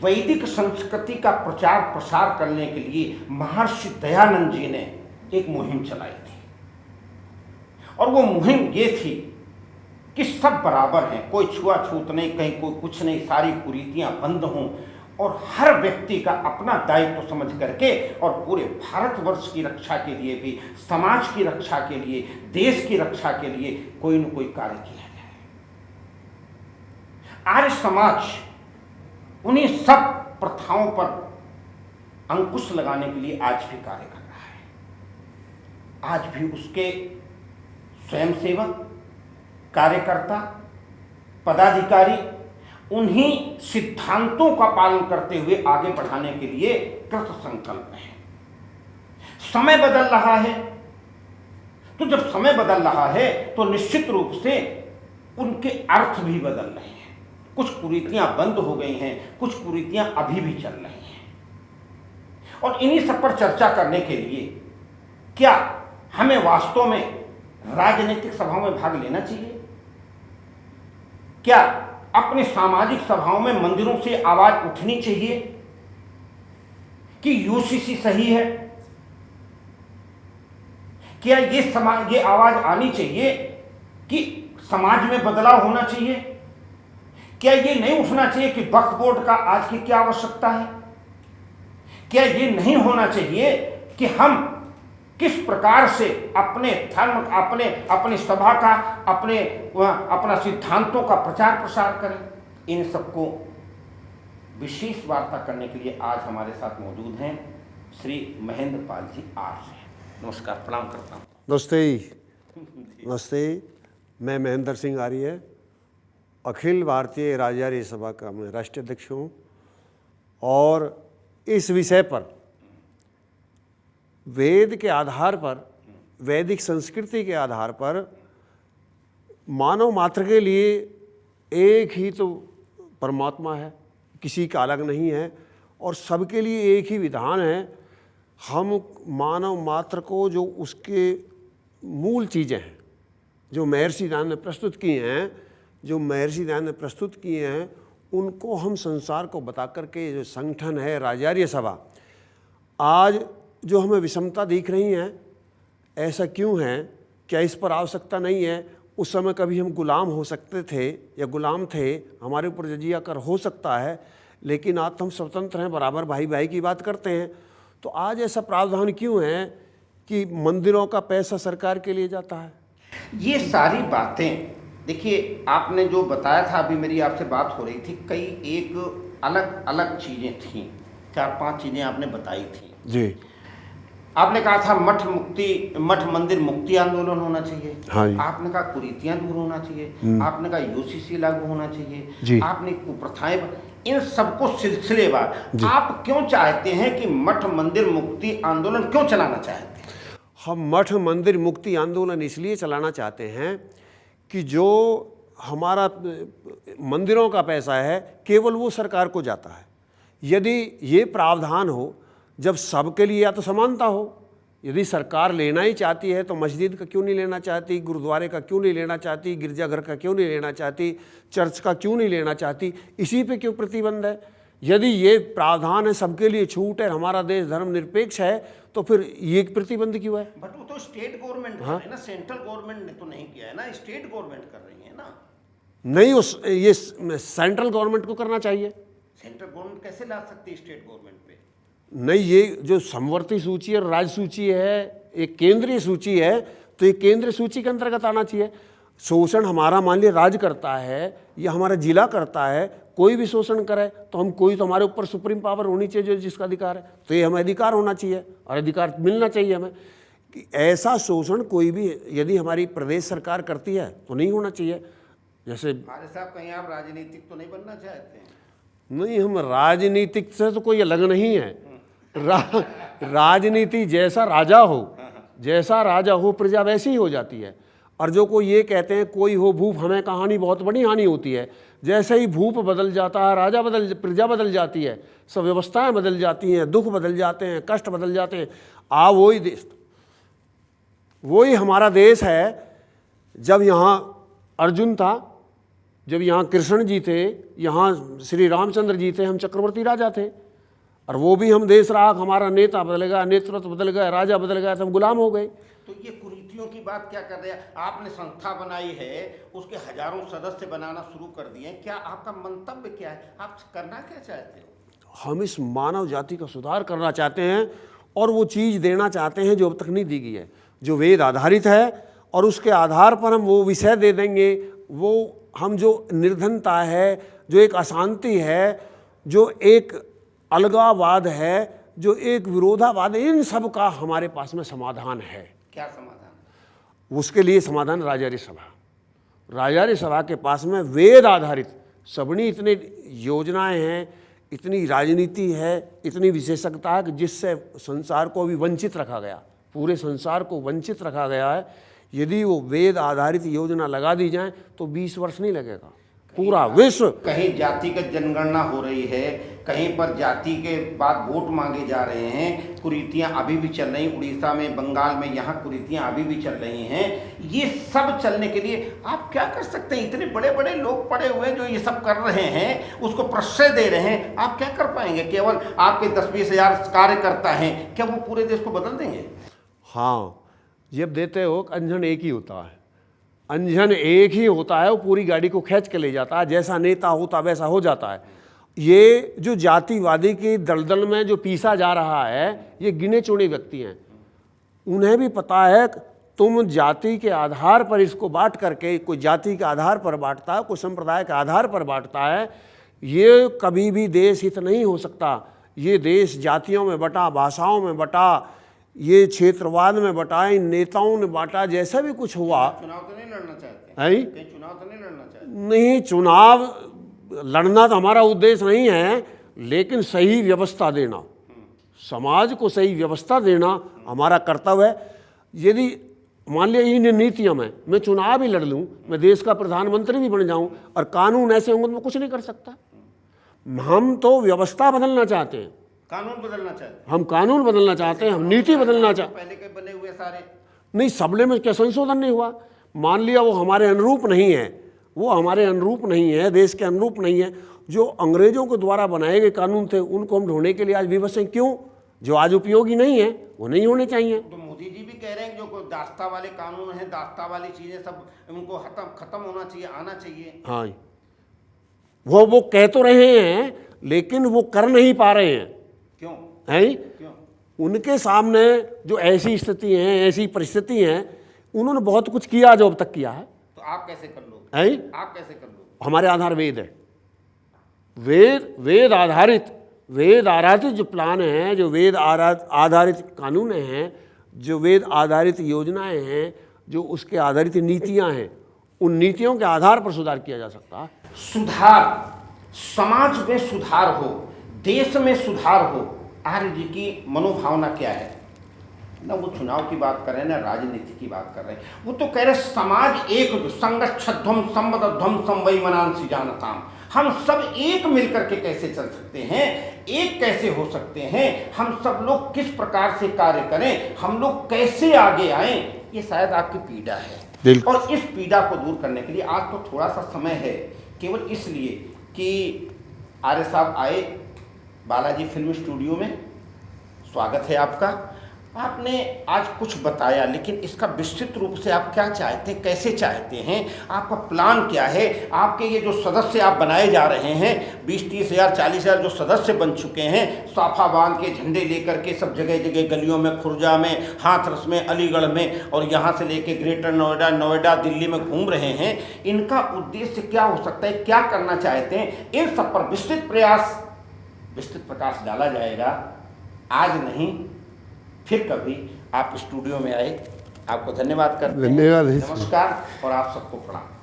वैदिक संस्कृति का प्रचार प्रसार करने के लिए महर्षि दयानंद जी ने एक मुहिम चलाई थी, और वो मुहिम ये थी कि सब बराबर हैं, कोई छुआछूत नहीं, कहीं कोई कुछ नहीं, सारी कुरीतियां बंद हों, और हर व्यक्ति का अपना दायित्व समझ करके और पूरे भारतवर्ष की रक्षा के लिए भी, समाज की रक्षा के लिए, देश की रक्षा के लिए कोई न कोई कार्य किया जाए। आर्य समाज उन्हीं सब प्रथाओं पर अंकुश लगाने के लिए आज भी कार्य कर रहा है। आज भी उसके स्वयंसेवक, कार्यकर्ता, पदाधिकारी उन्हीं सिद्धांतों का पालन करते हुए आगे बढ़ाने के लिए कृत संकल्प है। समय बदल रहा है, तो जब समय बदल रहा है तो निश्चित रूप से उनके अर्थ भी बदल रहे हैं। कुछ कुरीतियां बंद हो गई हैं, कुछ कुरीतियां अभी भी चल रही हैं, और इन्हीं सब पर चर्चा करने के लिए क्या हमें वास्तव में राजनीतिक सभाओं में भाग लेना चाहिए? क्या अपने सामाजिक सभाओं में मंदिरों से आवाज उठनी चाहिए कि यूसीसी सही है? क्या ये आवाज आनी चाहिए कि समाज में बदलाव होना चाहिए? क्या ये नहीं उठना चाहिए कि वक्फ बोर्ड का आज की क्या आवश्यकता है? क्या ये नहीं होना चाहिए कि हम किस प्रकार से अपने धर्म, अपने सभा का, अपना सिद्धांतों का प्रचार प्रसार करें? इन सबको विशेष वार्ता करने के लिए आज हमारे साथ मौजूद हैं श्री महेंद्र पाल जी आर से। नमस्कार, प्रणाम करता हूँ। नमस्ते। मैं महेंद्र सिंह आर्य, अखिल भारतीय राजार्य सभा का मैं राष्ट्रीय अध्यक्ष हूँ, और इस विषय पर वेद के आधार पर, वैदिक संस्कृति के आधार पर मानव मात्र के लिए एक ही तो परमात्मा है, किसी का अलग नहीं है, और सबके लिए एक ही विधान है। हम मानव मात्र को जो उसके मूल चीज़ें हैं जो महर्षि दयानंद ने प्रस्तुत किए हैं, उनको हम संसार को बता करके जो संगठन है राजार्य सभा, आज जो हमें विषमता दिख रही हैं, ऐसा क्यों है? क्या इस पर आवश्यकता नहीं है? उस समय कभी हम गुलाम हो सकते थे या गुलाम थे, हमारे ऊपर जजिया कर हो सकता है, लेकिन आज तो हम स्वतंत्र हैं, बराबर भाई भाई की बात करते हैं। तो आज ऐसा प्रावधान क्यों है कि मंदिरों का पैसा सरकार के लिए जाता है? ये सारी बातें देखिए, आपने जो बताया था, अभी मेरी आपसे बात हो रही थी, कई एक अलग अलग चीज़ें थीं, 4-5 चीज़ें आपने बताई थी जी। आपने कहा था मठ मंदिर मुक्ति आंदोलन होना चाहिए। हाँ जी। आपने कहा कुरीतियां दूर होना चाहिए। आपने कहा यूसीसी लागू होना चाहिए जी। आपने कुप्रथाएं, इन सबको सिलसिलेवार आप क्यों चाहते हैं कि मठ मंदिर मुक्ति आंदोलन क्यों चलाना चाहते हैं? हम मठ मंदिर मुक्ति आंदोलन इसलिए चलाना चाहते हैं कि जो हमारा मंदिरों का पैसा है केवल वो सरकार को जाता है। यदि ये प्रावधान हो, जब सबके लिए या तो समानता हो, यदि सरकार लेना ही चाहती है तो मस्जिद का क्यों नहीं लेना चाहती, गुरुद्वारे का क्यों नहीं लेना चाहती, गिरजाघर का क्यों नहीं लेना चाहती, चर्च का क्यों नहीं लेना चाहती, इसी पे क्यों प्रतिबंध है? यदि ये प्रावधान है, सबके लिए छूट है, हमारा देश धर्मनिरपेक्ष है, तो फिर ये प्रतिबंध क्यों है? बट वो तो स्टेट गवर्नमेंट हाँ? है ना, सेंट्रल गवर्नमेंट ने तो नहीं किया है ना, स्टेट गवर्नमेंट कर रही है ना। नहीं, ये सेंट्रल गवर्नमेंट को करना चाहिए। सेंट्रल गवर्नमेंट कैसे ला सकती है स्टेट गवर्नमेंट पे? नहीं, ये जो समवर्ती सूची और राज्य सूची है, एक केंद्रीय सूची है, तो ये केंद्रीय सूची के अंतर्गत आना चाहिए। शोषण हमारा मान लिया राज्य करता है या हमारा जिला करता है, कोई भी शोषण करे तो हमारे ऊपर सुप्रीम पावर होनी चाहिए जो जिसका अधिकार है, तो ये हमें अधिकार होना चाहिए और अधिकार मिलना चाहिए हमें कि ऐसा शोषण कोई भी यदि हमारी प्रदेश सरकार करती है तो नहीं होना चाहिए। जैसे साहब, कहीं आप राजनीतिक तो नहीं बनना चाहते हैं? नहीं, हम राजनीतिक से तो कोई अलग नहीं है। राजनीति जैसा राजा हो प्रजा वैसी ही हो जाती है। और जो कोई ये कहते हैं कोई हो भूप हमें कहानी, बहुत बड़ी हानि होती है। जैसे ही भूप बदल जाता है, प्रजा बदल जाती है, सब व्यवस्थाएं बदल जाती हैं, दुख बदल जाते हैं, कष्ट बदल जाते हैं। वही देश, वही हमारा देश है। जब यहाँ अर्जुन था, जब यहाँ कृष्ण जी थे, यहाँ श्री रामचंद्र जी थे, हम चक्रवर्ती राजा थे, और वो भी हम देश राख, हमारा नेता बदल गया, नेतृत्व बदल गया, राजा बदल गया, तो हम गुलाम हो गए। तो ये कुरीतियों की बात क्या कर रहे हैं? आपने संस्था बनाई है, उसके हजारों सदस्य बनाना शुरू कर दिए, क्या आपका मंतव्य क्या है? आप करना क्या चाहते हो? हम इस मानव जाति का सुधार करना चाहते हैं और वो चीज़ देना चाहते हैं जो अब तक नहीं दी गई है, जो वेद आधारित है, और उसके आधार पर हम वो विषय दे देंगे। वो हम जो निर्धनता है, जो एक अशांति है, जो एक अलगावाद है, जो एक विरोधावाद है, इन सब का हमारे पास में समाधान है। क्या समाधान? उसके लिए समाधान राजारी सभा। राजारी सभा के पास में वेद आधारित सबनी इतनी योजनाएं हैं, इतनी राजनीति है, इतनी विशेषज्ञता है कि जिससे संसार को अभी वंचित रखा गया, पूरे संसार को वंचित रखा गया है। यदि वो वेद आधारित योजना लगा दी जाए तो 20 वर्ष नहीं लगेगा, पूरा विश्व। कहीं जातिगत जनगणना हो रही है, कहीं पर जाति के बाद वोट मांगे जा रहे हैं, कुरीतियां अभी भी चल रही, उड़ीसा में, बंगाल में, यहाँ कुरीतियां अभी भी चल रही हैं। ये सब चलने के लिए आप क्या कर सकते हैं? इतने बड़े बड़े लोग पड़े हुए जो ये सब कर रहे हैं, उसको प्रश्रय दे रहे हैं, आप क्या कर पाएंगे? केवल आपके 10-20 हज़ार कार्यकर्ता हैं, क्या वो पूरे देश को बदल देंगे? हाँ, जब देते हो अंजन एक ही होता है, अंजन एक ही होता है, वो पूरी गाड़ी को खींच के ले जाता है, जैसा नेता होता वैसा हो जाता है। ये जो जातिवादी की दलदल में जो पीसा जा रहा है, ये गिने चुने व्यक्ति हैं। उन्हें भी पता है तुम जाति के आधार पर इसको बांट करके, कोई जाति के आधार पर बांटता है, कोई संप्रदाय के आधार पर बांटता है, ये कभी भी देश हित नहीं हो सकता। ये देश जातियों में बटा, भाषाओं में बटा, ये क्षेत्रवाद में बटा, इन नेताओं ने बांटा, जैसा भी कुछ हुआ। चुनाव तो नहीं लड़ना चाहते? है चुनाव तो नहीं लड़ना चाहते? नहीं, चुनाव लड़ना तो हमारा उद्देश्य नहीं है, लेकिन सही व्यवस्था देना, समाज को सही व्यवस्था देना हमारा कर्तव्य है। यदि मान लिया इन नीतियों में मैं चुनाव ही लड़ लूँ, मैं देश का प्रधानमंत्री भी बन जाऊँ, और कानून ऐसे होंगे तो मैं कुछ नहीं कर सकता। हम तो व्यवस्था बदलना चाहते हैं, कानून बदलना चाहते हैं। हम कानून बदलना चाहते हैं, हम नीति बदलना चाहते हैं। पहले के बने हुए सारे नहीं, सबले में क्या संशोधन नहीं हुआ? मान लिया वो हमारे अनुरूप नहीं है, वो हमारे अनुरूप नहीं है, देश के अनुरूप नहीं है। जो अंग्रेजों के द्वारा बनाए गए कानून थे, उनको हम ढोने के लिए आज विवश हैं। क्यों? जो आज उपयोगी नहीं है, वो नहीं होने चाहिए। तो मोदी जी भी कह रहे हैं कि जो दास्ता वाले कानून हैं, दास्ता वाली चीजें सब उनको खत्म होना चाहिए, आना चाहिए। हाँ, वो कह तो रहे हैं, लेकिन वो कर नहीं पा रहे हैं। क्यों? हैं? क्यों? उनके सामने जो ऐसी स्थिति है, ऐसी परिस्थिति है, उन्होंने बहुत कुछ किया जो अब तक किया है। तो आप कैसे कर लोगे? हैं? आप कैसे कर लोगे? हमारे आधार वेद है, वेद आधारित जो प्लान है, जो वेद आधारित कानून हैं, जो वेद आधारित योजनाएं हैं, जो उसके आधारित नीतियां हैं, उन नीतियों के आधार पर सुधार किया जा सकता है। सुधार, समाज में सुधार हो, देश में सुधार हो, आर्य जी की मनोभावना क्या है? ना वो चुनाव की बात कर रहे हैं, ना राजनीति की बात कर रहे हैं। वो तो कह रहे समाज एक संगच्छध्वम संबद्धध्वम संवैमनांसि जानताम। हम सब एक मिलकर के कैसे चल सकते हैं, एक कैसे हो सकते हैं, हम सब लोग किस प्रकार से कार्य करें, हम लोग कैसे आगे आएं, ये शायद आपकी पीड़ा है। और इस पीड़ा को दूर करने के लिए आज तो थोड़ा सा समय है, केवल इसलिए कि आर्य साहब आए बालाजी फिल्म स्टूडियो में। स्वागत है आपका। आपने आज कुछ बताया, लेकिन इसका विस्तृत रूप से आप क्या चाहते हैं, कैसे चाहते हैं, आपका प्लान क्या है? आपके ये जो सदस्य आप बनाए जा रहे हैं, 20-30 हज़ार 40 हज़ार जो सदस्य बन चुके हैं, साफा बांध के झंडे लेकर के सब जगह जगह गलियों में, खुर्जा में, हाथरस में, अलीगढ़ में, और यहाँ से लेके ग्रेटर नोएडा, दिल्ली में घूम रहे हैं, इनका उद्देश्य क्या हो सकता है, क्या करना चाहते हैं? इन सब पर विस्तृत प्रकाश डाला जाएगा। आज नहीं, फिर कभी आप स्टूडियो में आए। आपको धन्यवाद करते हैं। धन्यवाद। नमस्कार और आप सबको प्रणाम।